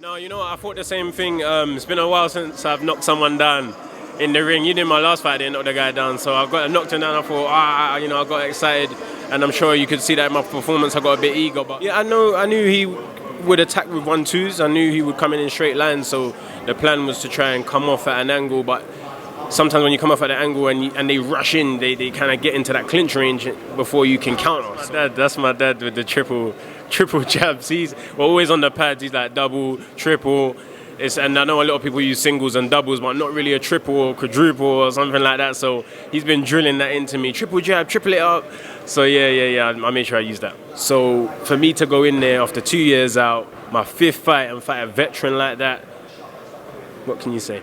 No, you know what? I thought the same thing. It's been a while since I've knocked someone down in the ring. You did my last fight, I didn't knock the guy down. So I knocked him down. I thought, I got excited, and I'm sure you could see that in my performance. I got a bit eager, but yeah, I knew he would attack with 1-2s. I knew he would come in straight lines. So the plan was to try and come off at an angle, but sometimes when you come off at an angle and they rush in, they kind of get into that clinch range before you can counter. That's my dad with the triple jabs. We're always on the pads. He's like double, triple. And I know a lot of people use singles and doubles, but not really a triple or quadruple or something like that. So he's been drilling that into me. Triple jab, triple it up. So yeah. I made sure I use that. So for me to go in there after 2 years out, my 5th fight, and fight a veteran like that, what can you say?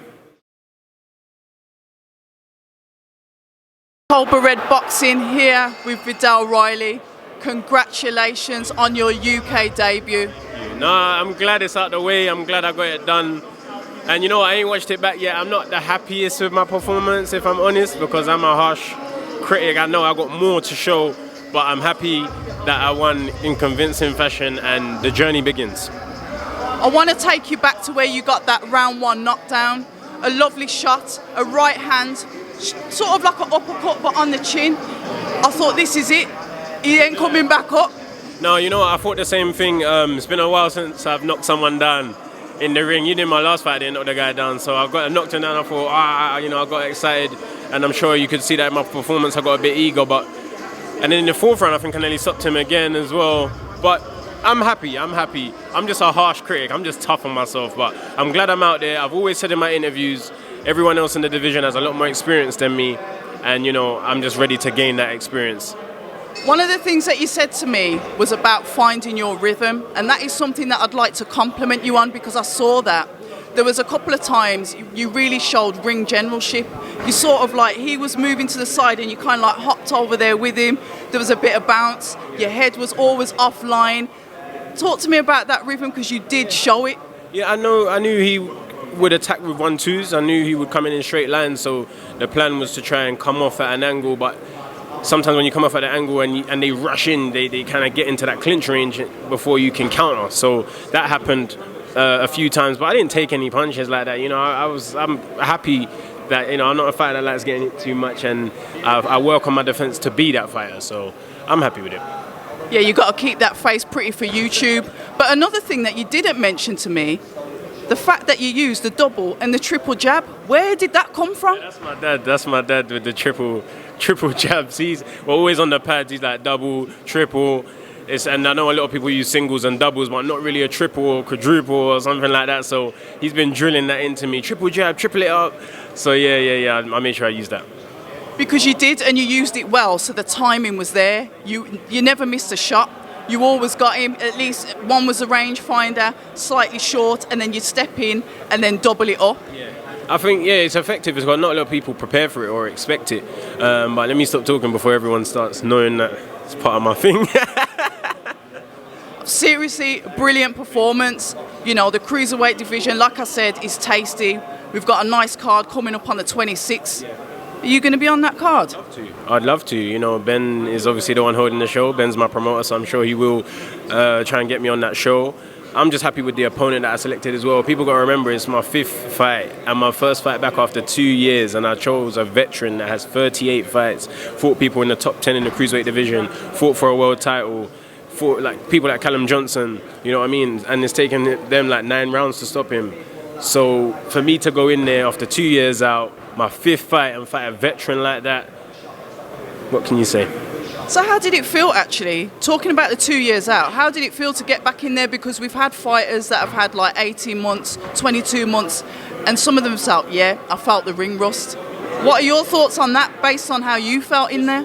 Cobra Red Boxing here with Viddal Riley. Congratulations on your UK debut. No, I'm glad it's out the way. I'm glad I got it done. And you know, I ain't watched it back yet. I'm not the happiest with my performance, if I'm honest, because I'm a harsh critic. I know I got more to show, but I'm happy that I won in convincing fashion and the journey begins. I want to take you back to where you got that round 1 knockdown. A lovely shot, a right hand, sort of like an uppercut but on the chin. I thought, this is it. He ain't coming back up. No, you know what? I thought the same thing. It's been a while since I've knocked someone down in the ring. You did my last fight, I didn't knock the guy down. So I knocked him down. I thought, I got excited, and I'm sure you could see that in my performance. I got a bit eager, and then in the 4th round, I think I nearly stopped him again as well. But I'm happy. I'm just a harsh critic. I'm just tough on myself, but I'm glad I'm out there. I've always said in my interviews, everyone else in the division has a lot more experience than me, and I'm just ready to gain that experience. One of the things that you said to me was about finding your rhythm, and that is something that I'd like to compliment you on, because I saw that. There was a couple of times you really showed ring generalship. You sort of like, he was moving to the side and you kind of like hopped over there with him. There was a bit of bounce. Your head was always offline. Talk to me about that rhythm, because you did show it. Yeah, I knew he would attack with 1-2s. I knew he would come in straight lines. So the plan was to try and come off at an angle, but sometimes when you come off at an angle and they rush in, they kind of get into that clinch range before you can counter. So that happened a few times, but I didn't take any punches like that. I'm happy that I'm not a fighter that likes getting it too much, and I work on my defense to be that fighter. So I'm happy with it. Yeah, you got to keep that face pretty for YouTube. But another thing that you didn't mention to me, the fact that you used the double and the triple jab, where did that come from? Yeah, that's my dad with the triple jabs. We're always on the pads. He's like double, triple. And I know a lot of people use singles and doubles, but not really a triple or quadruple or something like that. So he's been drilling that into me. Triple jab, triple it up. So yeah. I made sure I used that. Because you did, and you used it well, so the timing was there. You never missed a shot. You always got him. At least one was a rangefinder, slightly short, and then you step in and then double it up. Yeah. I think, it's effective because not a lot of people prepare for it or expect it. But let me stop talking before everyone starts knowing that it's part of my thing. Seriously, brilliant performance. The cruiserweight division, like I said, is tasty. We've got a nice card coming up on the 26th. Yeah. Are you going to be on that card? I'd love to. Ben is obviously the one holding the show. Ben's my promoter, so I'm sure he will try and get me on that show. I'm just happy with the opponent that I selected as well. People got to remember, it's my 5th fight and my first fight back after 2 years, and I chose a veteran that has 38 fights, fought people in the top 10 in the cruiserweight division, fought for a world title, fought like people like Callum Johnson, you know what I mean? And it's taken them like 9 rounds to stop him. So for me to go in there after 2 years out, my 5th fight, and fight a veteran like that, what can you say? So how did it feel, actually, talking about the 2 years out, how did it feel to get back in there? Because we've had fighters that have had like 18 months, 22 months, and some of them felt, I felt the ring rust. What are your thoughts on that, based on how you felt in there?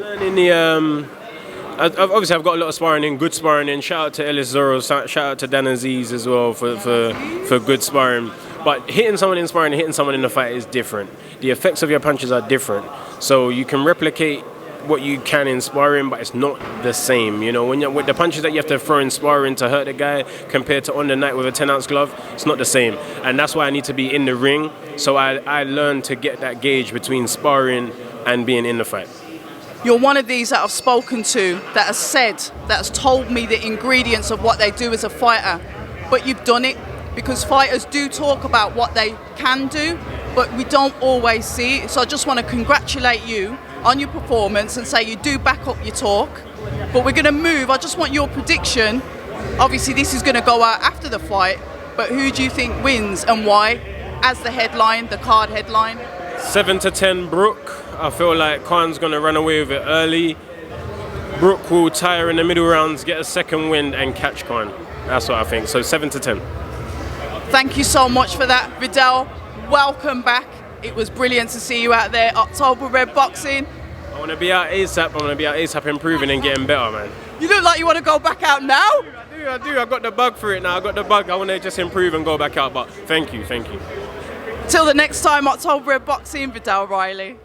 Obviously, I've got a lot of sparring in, good sparring in. Shout out to Ellis Zorro, shout out to Dan Aziz as well for good sparring. But hitting someone in sparring and hitting someone in the fight is different. The effects of your punches are different. So you can replicate what you can in sparring, but it's not the same. When with the punches that you have to throw in sparring to hurt the guy compared to on the night with a 10-ounce glove, it's not the same. And that's why I need to be in the ring. So I learned to get that gauge between sparring and being in the fight. You're one of these that I've spoken to that has told me the ingredients of what they do as a fighter. But you've done it. because fighters do talk about what they can do, but we don't always see it. So I just want to congratulate you on your performance and say you do back up your talk. But we're going to move. I just want your prediction. Obviously, this is going to go out after the fight, but who do you think wins and why? As the headline, the card headline. 7-10 Brook. I feel like Khan's going to run away with it early. Brook will tire in the middle rounds, get a second win and catch Khan. That's what I think. So 7-10. Thank you so much for that, Viddal. Welcome back. It was brilliant to see you out there. October Red Boxing. I want to be out ASAP. I want to be out ASAP, improving and getting better, man. You look like you want to go back out now. I do. I got the bug for it now. I got the bug. I want to just improve and go back out. But thank you. Till the next time, October Red Boxing, Viddal Riley.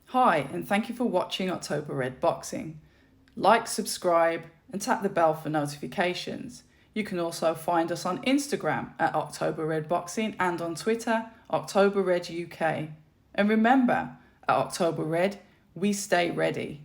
Hi, and thank you for watching October Red Boxing. Like, subscribe, and tap the bell for notifications. You can also find us on Instagram at October Red Boxing and on Twitter, October Red UK. And remember, at October Red, we stay ready.